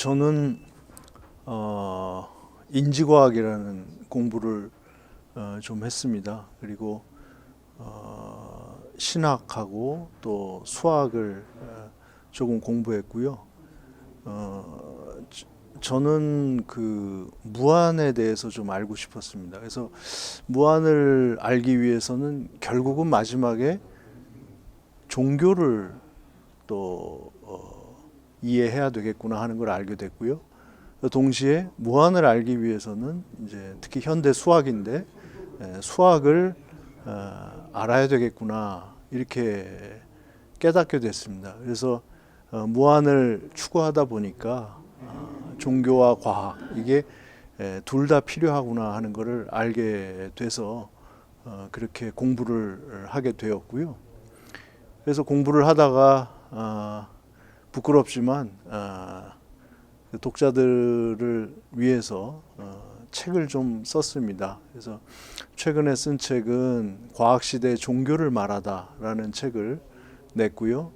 저는 인지과학이라는 공부를 좀 했습니다. 그리고 신학하고 또 수학을 조금 공부했고요. 저는 그 무한에 대해서 좀 알고 싶었습니다. 그래서 무한을 알기 위해서는 결국은 마지막에 종교를 또 이해해야 되겠구나 하는 걸 알게 됐고요. 동시에 무한을 알기 위해서는 이제 특히 현대 수학인데 수학을 알아야 되겠구나 이렇게 깨닫게 됐습니다. 그래서 무한을 추구하다 보니까 종교와 과학 이게 둘 다 필요하구나 하는 것을 알게 돼서 그렇게 공부를 하게 되었고요. 그래서 공부를 하다가 부끄럽지만 독자들을 위해서 책을 좀 썼습니다. 그래서 최근에 쓴 책은 과학시대 종교를 말하다라는 책을 냈고요.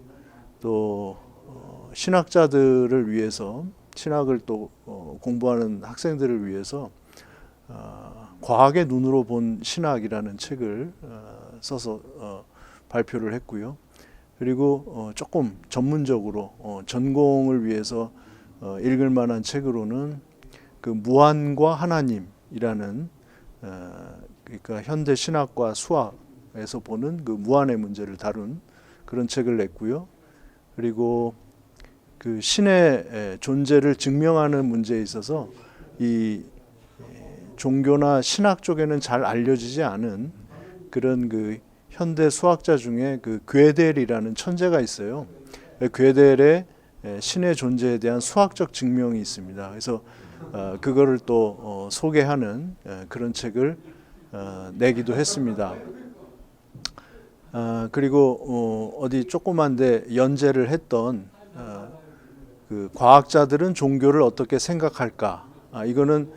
또 신학자들을 위해서 신학을 또 공부하는 학생들을 위해서 과학의 눈으로 본 신학이라는 책을 써서 발표를 했고요. 그리고 조금 전문적으로 전공을 위해서 읽을 만한 책으로는 그 무한과 하나님이라는 그러니까 현대 신학과 수학에서 보는 그 무한의 문제를 다룬 그런 책을 냈고요. 그리고 그 신의 존재를 증명하는 문제에 있어서 이 종교나 신학 쪽에는 잘 알려지지 않은 그런 그 현대 수학자 중에 그 괴델이라는 천재가 있어요. 괴델의 신의 존재에 대한 수학적 증명이 있습니다. 그래서 그거를 또 소개하는 그런 책을 내기도 했습니다. 그리고 어디 조그만데 연재를 했던 그 과학자들은 종교를 어떻게 생각할까? 이거는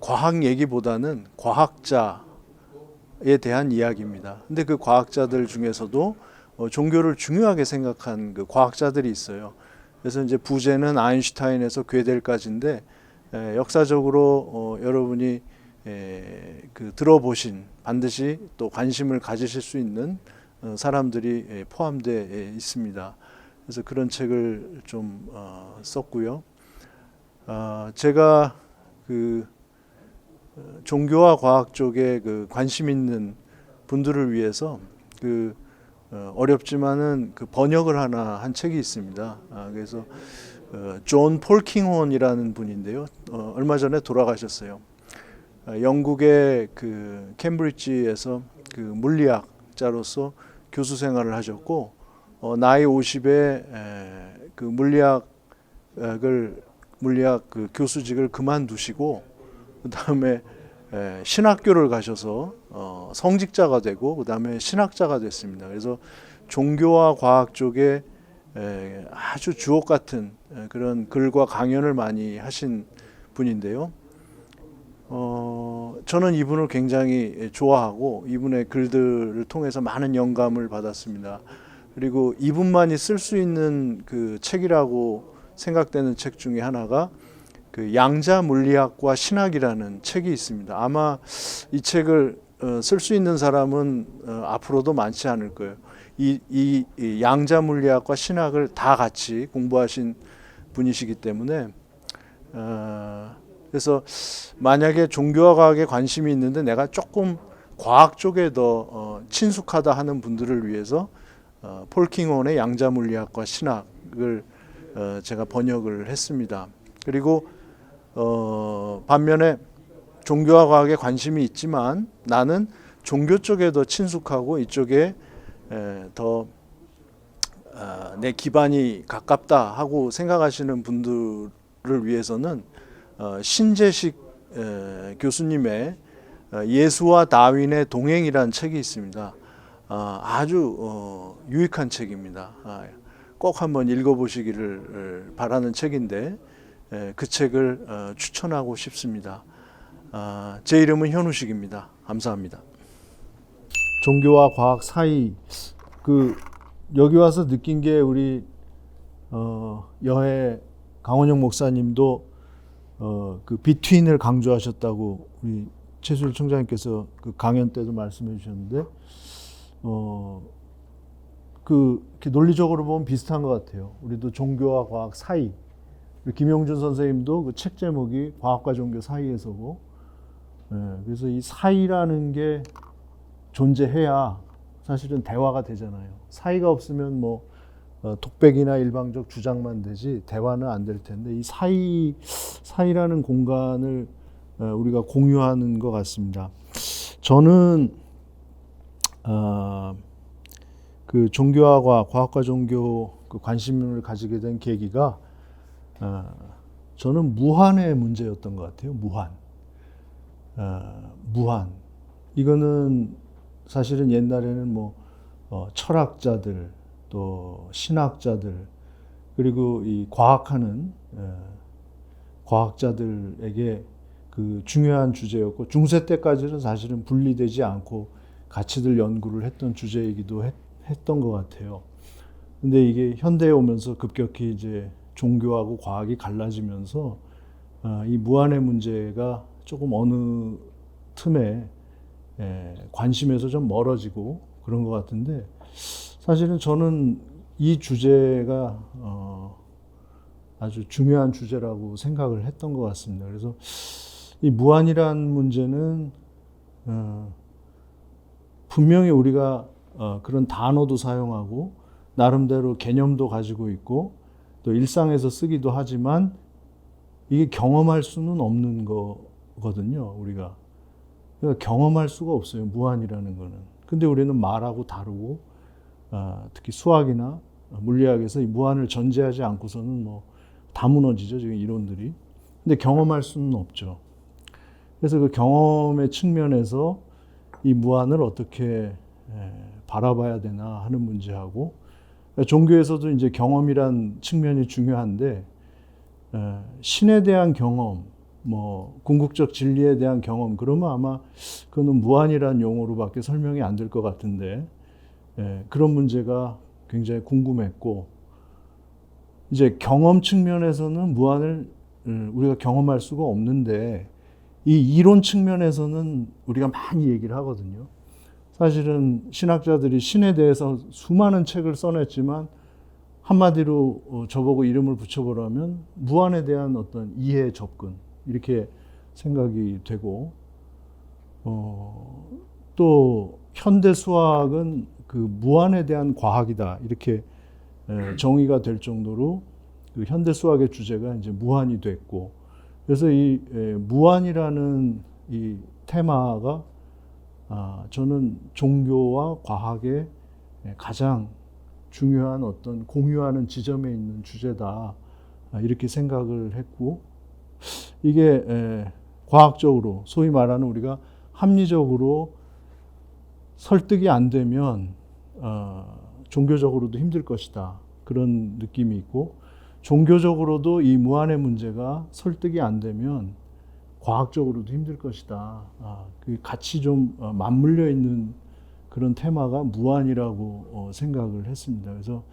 과학 얘기보다는 과학자에 대한 이야기입니다. 근데 그 과학자들 중에서도 종교를 중요하게 생각한 그 과학자들이 있어요. 그래서 이제 부제는 아인슈타인에서 괴델까지인데 역사적으로 여러분이 그 들어보신 반드시 또 관심을 가지실 수 있는 사람들이 포함되어 있습니다. 그래서 그런 책을 좀 썼고요. 제가 그 종교와 과학 쪽에 그 관심 있는 분들을 위해서 그 어렵지만은 그 번역을 하나 한 책이 있습니다. 그래서 존 폴킹혼이라는 분인데요. 얼마 전에 돌아가셨어요. 영국의 그 캠브리지에서 그 물리학자로서 교수 생활을 하셨고 나이 50에 그 물리학 그 교수직을 그만두시고 그 다음에 신학교를 가셔서 성직자가 되고 그 다음에 신학자가 됐습니다. 그래서 종교와 과학 쪽에 아주 주옥 같은 그런 글과 강연을 많이 하신 분인데요. 저는 이분을 굉장히 좋아하고 이분의 글들을 통해서 많은 영감을 받았습니다. 그리고 이분만이 쓸 수 있는 그 책이라고 생각되는 책 중에 하나가 그 양자 물리학과 신학이라는 책이 있습니다. 아마 이 책을 쓸 수 있는 사람은 앞으로도 많지 않을 거예요. 이 양자 물리학과 신학을 다 같이 공부하신 분이시기 때문에 그래서 만약에 종교와 과학에 관심이 있는데 내가 조금 과학 쪽에 더 친숙하다 하는 분들을 위해서 폴킹혼의 양자 물리학과 신학을 제가 번역을 했습니다. 그리고 반면에 종교와 과학에 관심이 있지만 나는 종교 쪽에 더 친숙하고 이쪽에 더 내 기반이 가깝다 하고 생각하시는 분들을 위해서는 신재식 교수님의 예수와 다윈의 동행이라는 책이 있습니다. 아주 유익한 책입니다. 꼭 한번 읽어보시기를 바라는 책인데 그 책을 추천하고 싶습니다. 제 이름은 현우식입니다. 감사합니다. 종교와 과학 사이 여기 와서 느낀 게 우리 여해 강원영 목사님도 그 비트윈을 강조하셨다고 우리 최수일 총장님께서 그 강연 때도 말씀해 주셨는데 이렇게 논리적으로 보면 비슷한 것 같아요. 우리도 종교와 과학 사이. 김용준 선생님도 그 책 제목이 과학과 종교 사이에서고, 그래서 이 사이라는 게 존재해야 사실은 대화가 되잖아요. 사이가 없으면 뭐 독백이나 일방적 주장만 되지 대화는 안 될 텐데, 이 사이라는 공간을 우리가 공유하는 것 같습니다. 저는 그 종교와 과학과 종교 그 관심을 가지게 된 계기가 저는 무한의 문제였던 것 같아요. 무한. 이거는 사실은 옛날에는 뭐 철학자들 또 신학자들 그리고 이 과학하는 과학자들에게 그 중요한 주제였고, 중세 때까지는 사실은 분리되지 않고 같이들 연구를 했던 주제이기도 했던 것 같아요. 근데 이게 현대에 오면서 급격히 이제 종교하고 과학이 갈라지면서 이 무한의 문제가 조금 어느 틈에 관심에서 좀 멀어지고 그런 것 같은데, 사실은 저는 이 주제가 아주 중요한 주제라고 생각을 했던 것 같습니다. 그래서 이 무한이란 문제는 분명히 우리가 그런 단어도 사용하고 나름대로 개념도 가지고 있고 또 일상에서 쓰기도 하지만 이게 경험할 수는 없는 거거든요. 우리가 그러니까 경험할 수가 없어요. 무한이라는 거는. 근데 우리는 말하고 다루고 특히 수학이나 물리학에서 이 무한을 전제하지 않고서는 뭐 다 무너지죠. 지금 이론들이. 근데 경험할 수는 없죠. 그래서 그 경험의 측면에서 이 무한을 어떻게 바라봐야 되나 하는 문제하고, 종교에서도 이제 경험이란 측면이 중요한데 신에 대한 경험, 뭐 궁극적 진리에 대한 경험, 그러면 아마 그거는 무한이라는 용어로밖에 설명이 안 될 것 같은데, 그런 문제가 굉장히 궁금했고, 이제 경험 측면에서는 무한을 우리가 경험할 수가 없는데 이 이론 측면에서는 우리가 많이 얘기를 하거든요. 사실은 신학자들이 신에 대해서 수많은 책을 써냈지만 한마디로 저보고 이름을 붙여보라면 무한에 대한 어떤 이해 접근, 이렇게 생각이 되고, 또 현대 수학은 그 무한에 대한 과학이다, 이렇게 정의가 될 정도로 그 현대 수학의 주제가 이제 무한이 됐고, 그래서 이 무한이라는 이 테마가 저는 종교와 과학의 가장 중요한 어떤 공유하는 지점에 있는 주제다, 이렇게 생각을 했고, 이게 과학적으로 소위 말하는 우리가 합리적으로 설득이 안 되면 종교적으로도 힘들 것이다, 그런 느낌이 있고, 종교적으로도 이 무한의 문제가 설득이 안 되면 과학적으로도 힘들 것이다. 그 같이 좀 맞물려 있는 그런 테마가 무한이라고 생각을 했습니다. 그래서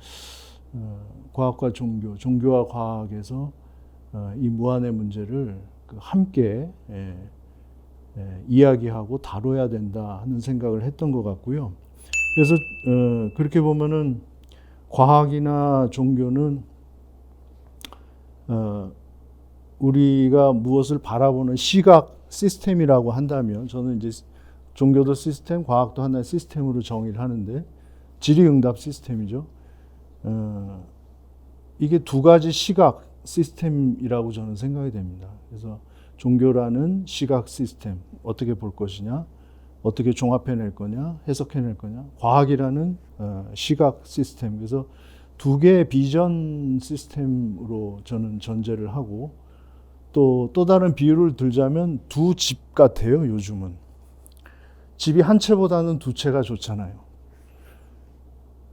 과학과 종교, 종교와 과학에서 이 무한의 문제를 함께 이야기하고 다뤄야 된다 하는 생각을 했던 것 같고요. 그래서 그렇게 보면은 과학이나 종교는 우리가 무엇을 바라보는 시각 시스템이라고 한다면, 저는 이제 종교도 시스템, 과학도 하나의 시스템으로 정의를 하는데, 질의응답 시스템이죠. 이게 두 가지 시각 시스템이라고 저는 생각이 됩니다. 그래서 종교라는 시각 시스템, 어떻게 볼 것이냐, 어떻게 종합해낼 거냐, 해석해낼 거냐, 과학이라는 시각 시스템, 그래서 두 개의 비전 시스템으로 저는 전제를 하고, 또 다른 비유를 들자면 두 집 같아요. 요즘은 집이 한 채보다는 두 채가 좋잖아요.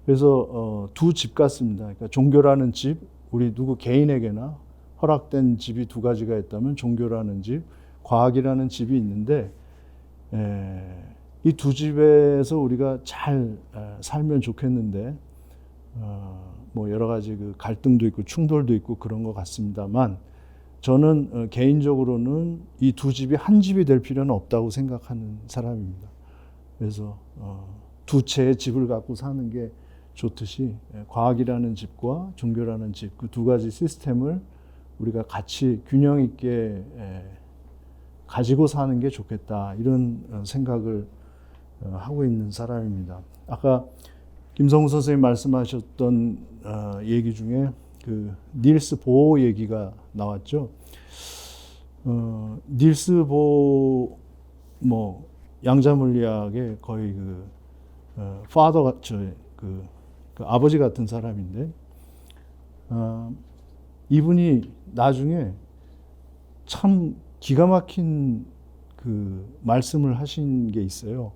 그래서 두 집 같습니다. 그러니까 종교라는 집, 우리 누구 개인에게나 허락된 집이 두 가지가 있다면 종교라는 집, 과학이라는 집이 있는데, 이 두 집에서 우리가 잘 살면 좋겠는데 뭐 여러 가지 그 갈등도 있고 충돌도 있고 그런 것 같습니다만 저는 개인적으로는 이 두 집이 한 집이 될 필요는 없다고 생각하는 사람입니다. 그래서 두 채의 집을 갖고 사는 게 좋듯이 과학이라는 집과 종교라는 집, 그 두 가지 시스템을 우리가 같이 균형 있게 가지고 사는 게 좋겠다, 이런 생각을 하고 있는 사람입니다. 아까 김성우 선생님 말씀하셨던 얘기 중에 그 닐스 보어 얘기가 나왔죠. 닐스 보어 뭐 양자 물리학의 거의 그 파더가 그 아버지 같은 사람인데 이분이 나중에 참 기가 막힌 그 말씀을 하신 게 있어요.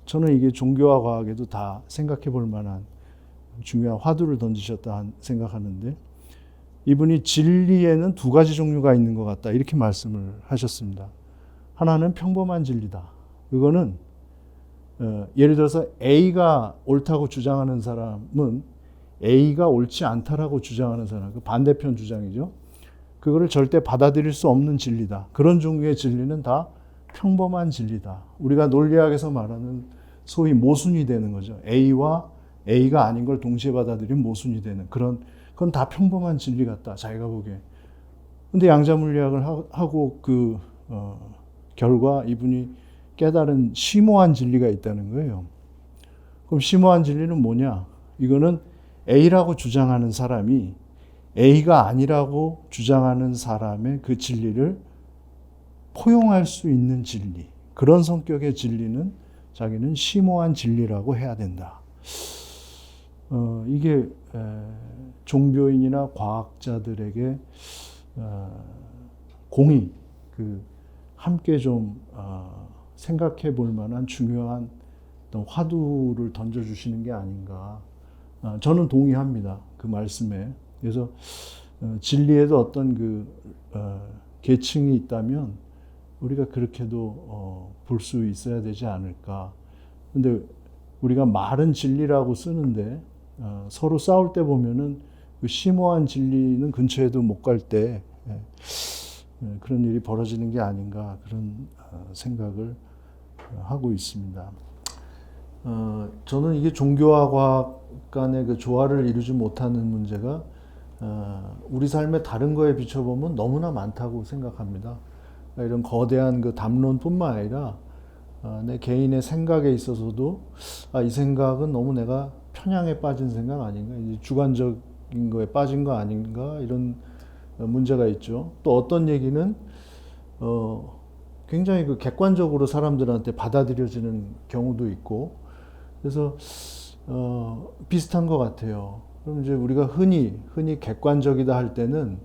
저는 이게 종교와 과학에도 다 생각해 볼 만한 중요한 화두를 던지셨다 생각하는데, 이분이 진리에는 두 가지 종류가 있는 것 같다, 이렇게 말씀을 하셨습니다. 하나는 평범한 진리다. 이거는 예를 들어서 A가 옳다고 주장하는 사람은 A가 옳지 않다라고 주장하는 사람, 그 반대편 주장이죠. 그거를 절대 받아들일 수 없는 진리다. 그런 종류의 진리는 다 평범한 진리다. 우리가 논리학에서 말하는 소위 모순이 되는 거죠. A와 A가 아닌 걸 동시에 받아들이면 모순이 되는 그건 다 평범한 진리 같다, 자기가 보기에. 근데 양자물리학을 하고 그 결과 이분이 깨달은 심오한 진리가 있다는 거예요. 그럼 심오한 진리는 뭐냐? 이거는 A라고 주장하는 사람이 A가 아니라고 주장하는 사람의 그 진리를 포용할 수 있는 진리, 그런 성격의 진리는 자기는 심오한 진리라고 해야 된다. 이게 종교인이나 과학자들에게 공히 함께 좀 생각해 볼 만한 중요한 어떤 화두를 던져주시는 게 아닌가. 저는 동의합니다, 그 말씀에. 그래서 진리에도 어떤 계층이 있다면 우리가 그렇게도 볼 수 있어야 되지 않을까. 근데 우리가 말은 진리라고 쓰는데 서로 싸울 때 보면은 그 심오한 진리는 근처에도 못 갈 때 그런 일이 벌어지는 게 아닌가, 그런 생각을 하고 있습니다. 저는 이게 종교와 과학 간의 그 조화를 이루지 못하는 문제가 우리 삶의 다른 거에 비춰보면 너무나 많다고 생각합니다. 이런 거대한 그 담론뿐만 아니라 내 개인의 생각에 있어서도 이 생각은 너무 내가 편향에 빠진 생각 아닌가, 이제 주관적인 거에 빠진 거 아닌가, 이런 문제가 있죠. 또 어떤 얘기는 굉장히 그 객관적으로 사람들한테 받아들여지는 경우도 있고, 그래서 비슷한 것 같아요. 그럼 이제 우리가 흔히 객관적이다 할 때는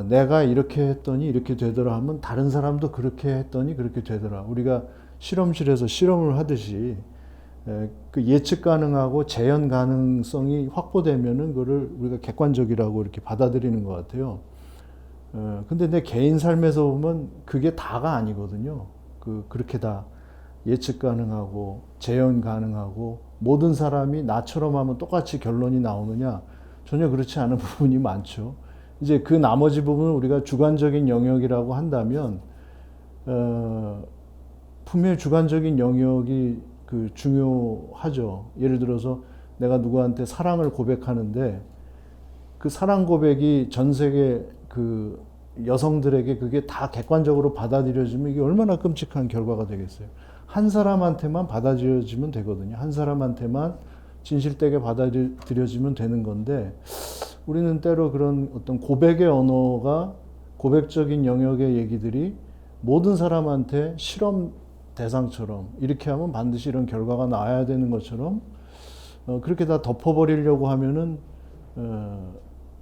내가 이렇게 했더니 이렇게 되더라 하면 다른 사람도 그렇게 했더니 그렇게 되더라. 우리가 실험실에서 실험을 하듯이 그 예측 가능하고 재현 가능성이 확보되면은 그거를 우리가 객관적이라고 이렇게 받아들이는 것 같아요. 근데 내 개인 삶에서 보면 그게 다가 아니거든요. 그렇게 다 예측 가능하고 재현 가능하고 모든 사람이 나처럼 하면 똑같이 결론이 나오느냐? 전혀 그렇지 않은 부분이 많죠. 이제 그 나머지 부분은 우리가 주관적인 영역이라고 한다면 분명히 주관적인 영역이 중요하죠. 예를 들어서 내가 누구한테 사랑을 고백하는데 그 사랑 고백이 전 세계 그 여성들에게 그게 다 객관적으로 받아들여지면 이게 얼마나 끔찍한 결과가 되겠어요. 한 사람한테만 받아들여지면 되거든요. 한 사람한테만 진실되게 받아들여지면 되는 건데, 우리는 때로 그런 어떤 고백의 언어가, 고백적인 영역의 얘기들이 모든 사람한테 실험 대상처럼 이렇게 하면 반드시 이런 결과가 나와야 되는 것처럼 그렇게 다 덮어버리려고 하면은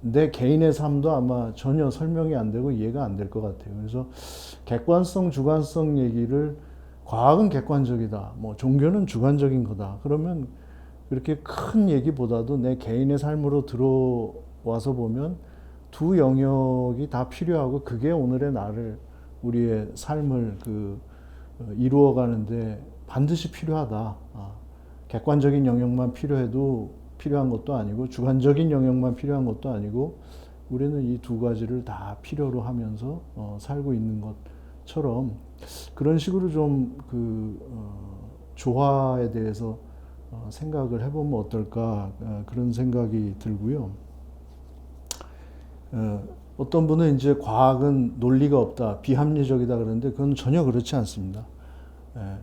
내 개인의 삶도 아마 전혀 설명이 안 되고 이해가 안 될 것 같아요. 그래서 객관성, 주관성 얘기를, 과학은 객관적이다, 뭐 종교는 주관적인 거다, 그러면 그렇게 큰 얘기보다도 내 개인의 삶으로 들어와서 보면 두 영역이 다 필요하고, 그게 오늘의 나를, 우리의 삶을 이루어가는데 반드시 필요하다. 객관적인 영역만 필요한 것도 아니고 주관적인 영역만 필요한 것도 아니고 우리는 이 두 가지를 다 필요로 하면서 살고 있는 것처럼 그런 식으로 좀 조화에 대해서 생각을 해보면 어떨까 그런 생각이 들고요. 어떤 분은 이제 과학은 논리가 없다, 비합리적이다 그러는데 그건 전혀 그렇지 않습니다.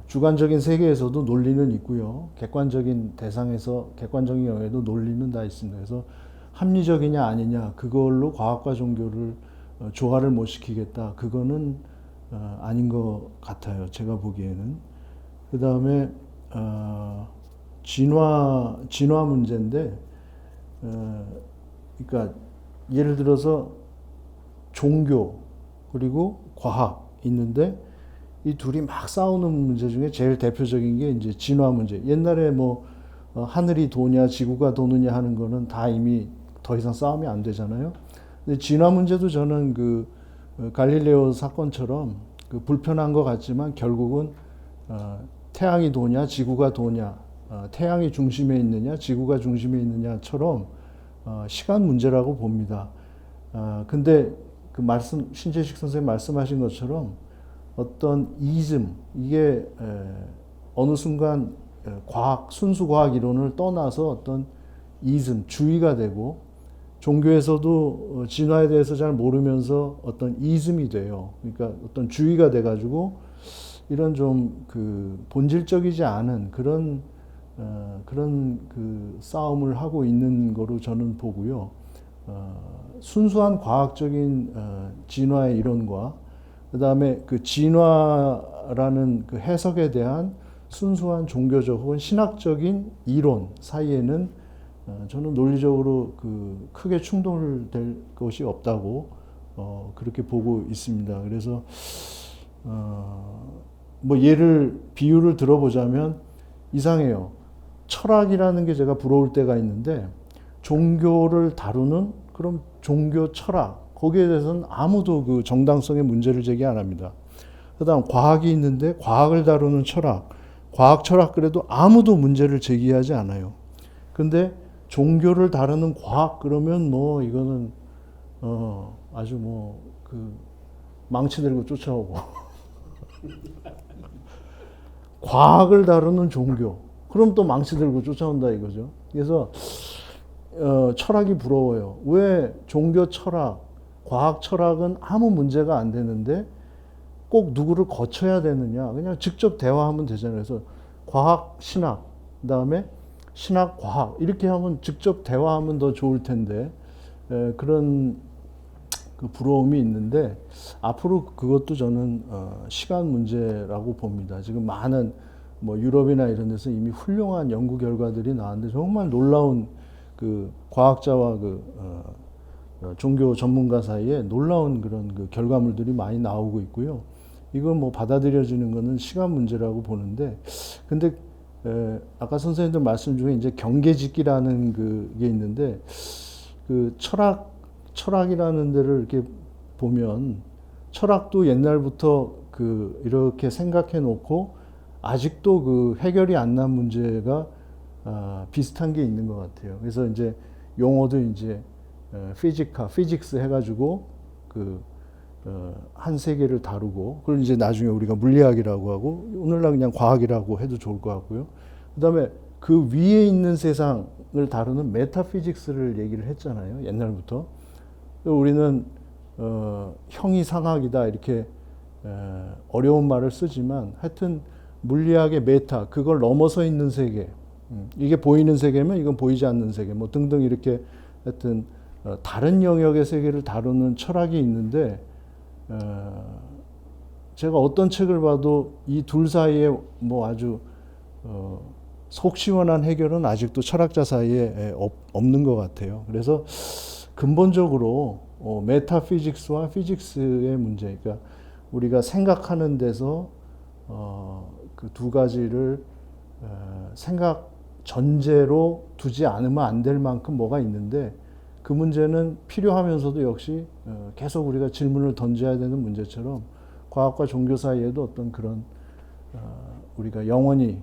주관적인 세계에서도 논리는 있고요. 객관적인 대상에서 객관적인 영역에도 논리는 다 있습니다. 그래서 합리적이냐 아니냐 그걸로 과학과 종교를 조화를 못 시키겠다. 그거는 아닌 것 같아요. 제가 보기에는. 그 다음에 진화 문제인데, 그러니까 예를 들어서 종교 그리고 과학 있는데 이 둘이 막 싸우는 문제 중에 제일 대표적인 게 이제 진화 문제. 옛날에 뭐 하늘이 도냐 지구가 도느냐 하는 거는 다 이미 더 이상 싸움이 안 되잖아요. 근데 진화 문제도 저는 갈릴레오 사건처럼 불편한 것 같지만 결국은 태양이 도냐 지구가 도냐, 태양이 중심에 있느냐 지구가 중심에 있느냐처럼 시간 문제라고 봅니다. 근데 신재식 선생님 말씀하신 것처럼 어떤 이즘, 이게 어느 순간 순수 과학 이론을 떠나서 어떤 이즘, 주의가 되고 종교에서도 진화에 대해서 잘 모르면서 어떤 이즘이 돼요. 그러니까 어떤 주의가 돼가지고 이런 좀 본질적이지 않은 그런 싸움을 하고 있는 거로 저는 보고요. 순수한 과학적인 진화의 이론과 그 다음에 진화라는 해석에 대한 순수한 종교적 혹은 신학적인 이론 사이에는 저는 논리적으로 크게 충돌될 것이 없다고 그렇게 보고 있습니다. 그래서 뭐 비유를 들어보자면 이상해요. 철학이라는 게 제가 부러울 때가 있는데 종교를 다루는 그럼 종교 철학 거기에 대해서는 아무도 정당성의 문제를 제기 안 합니다. 그다음 과학이 있는데 과학을 다루는 과학 철학 그래도 아무도 문제를 제기하지 않아요. 근데 종교를 다루는 과학 그러면 뭐 이거는 아주 망치 들고 쫓아오고 과학을 다루는 종교 그럼 또 망치 들고 쫓아온다 이거죠. 그래서 철학이 부러워요. 왜 종교 철학, 과학 철학은 아무 문제가 안 되는데 꼭 누구를 거쳐야 되느냐. 그냥 직접 대화하면 되잖아요. 그래서 과학, 신학, 그 다음에 신학, 과학 이렇게 하면 직접 대화하면 더 좋을 텐데 그런 부러움이 있는데 앞으로 그것도 저는 시간 문제라고 봅니다. 지금 많은 유럽이나 이런 데서 이미 훌륭한 연구 결과들이 나왔는데 정말 놀라운 과학자와 종교 전문가 사이에 놀라운 그런 결과물들이 많이 나오고 있고요. 이건 받아들여지는 거는 시간 문제라고 보는데, 근데 아까 선생님들 말씀 중에 이제 경계짓기라는 게 있는데 철학이라는 데를 이렇게 보면 철학도 옛날부터 이렇게 생각해 놓고 아직도 해결이 안 난 문제가 비슷한 게 있는 것 같아요. 그래서 이제 용어도 이제 피직스 해가지고 한 세계를 다루고 그걸 이제 나중에 우리가 물리학이라고 하고 오늘날 그냥 과학이라고 해도 좋을 것 같고요. 그다음에 그 위에 있는 세상을 다루는 메타피직스를 얘기를 했잖아요. 옛날부터. 우리는 형이상학이다 이렇게 어려운 말을 쓰지만 하여튼 물리학의 메타 그걸 넘어서 있는 세계 이게 보이는 세계면 이건 보이지 않는 세계 등등 이렇게 하여튼 다른 영역의 세계를 다루는 철학이 있는데 제가 어떤 책을 봐도 이 둘 사이에 아주 속 시원한 해결은 아직도 철학자 사이에 없는 것 같아요. 그래서 근본적으로 메타피직스와 피직스의 문제, 그러니까 우리가 생각하는 데서 그 두 가지를 생각 전제로 두지 않으면 안 될 만큼 뭐가 있는데 그 문제는 필요하면서도 역시 계속 우리가 질문을 던져야 되는 문제처럼 과학과 종교 사이에도 어떤 그런 우리가 영원히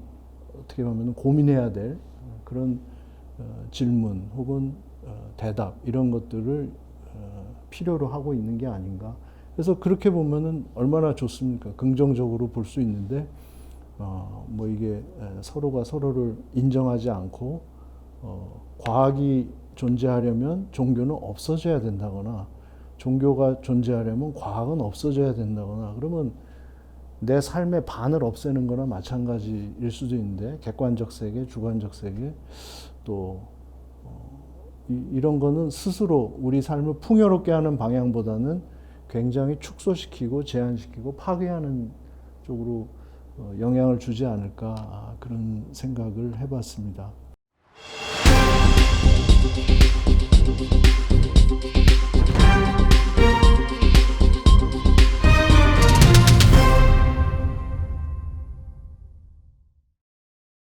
어떻게 보면 고민해야 될 그런 질문 혹은 대답 이런 것들을 필요로 하고 있는 게 아닌가. 그래서 그렇게 보면은 얼마나 좋습니까? 긍정적으로 볼 수 있는데 뭐 이게 서로가 서로를 인정하지 않고 과학이 존재하려면 종교는 없어져야 된다거나 종교가 존재하려면 과학은 없어져야 된다거나 그러면 내 삶의 반을 없애는 거나 마찬가지일 수도 있는데 객관적 세계, 주관적 세계 또 이런 거는 스스로 우리 삶을 풍요롭게 하는 방향보다는 굉장히 축소시키고 제한시키고 파괴하는 쪽으로 영향을 주지 않을까 그런 생각을 해봤습니다.